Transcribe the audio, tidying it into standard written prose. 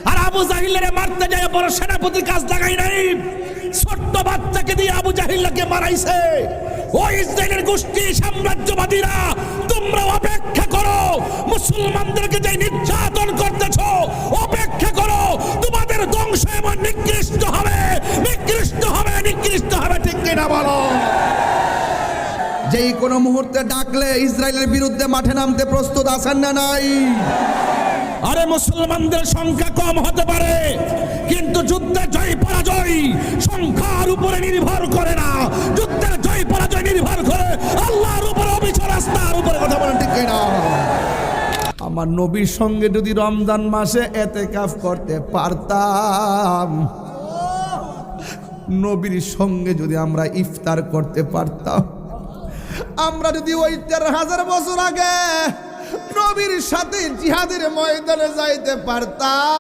আর আবু জাহিলের মারতে যায় বড় সেনাপতির কাজ লাগাই নাই, ছোট্ট বাচ্চাকে দিয়ে আবু জাহিলকে মারাইছে। ওই ইসরায়েলের গোষ্ঠী সাম্রাজ্যবাদীরা, তোমরা অপেক্ষা করো, মুসলমানদেরকে যে নির্যাতন করতেছো অপেক্ষা করো, তোমাদের ধ্বংস এমন নিকৃষ্ট হবে, নিকৃষ্ট হবে, নিকৃষ্ট হবে। ঠিক কিনা বলো? যেই কোনো মুহূর্তে ডাকলে ইসরায়েলের বিরুদ্ধে মাঠে নামতে প্রস্তুত আছেন না নাই? আরে মুসলমানদের সংখ্যা কম হতে পারে, কিন্তু যুদ্ধে জয় পরাজয় সংখ্যার উপরে নির্ভর করে না, যুদ্ধের জয় পরাজয় নির্ভর করে আল্লাহর উপরে, অবিচল আস্থার উপরে। কথা বলেন ঠিক কিনা? আমার নবীর সঙ্গে যদি রমজান মাসে এতেকাফ করতে পারতাম, নবীর সঙ্গে যদি আমরা ইফতার করতে পারতাম, আমরা যদি ওই 13,000 বছর আগে নবীর সাথে জিহাদের ময়দানে যাইতে পারতাম।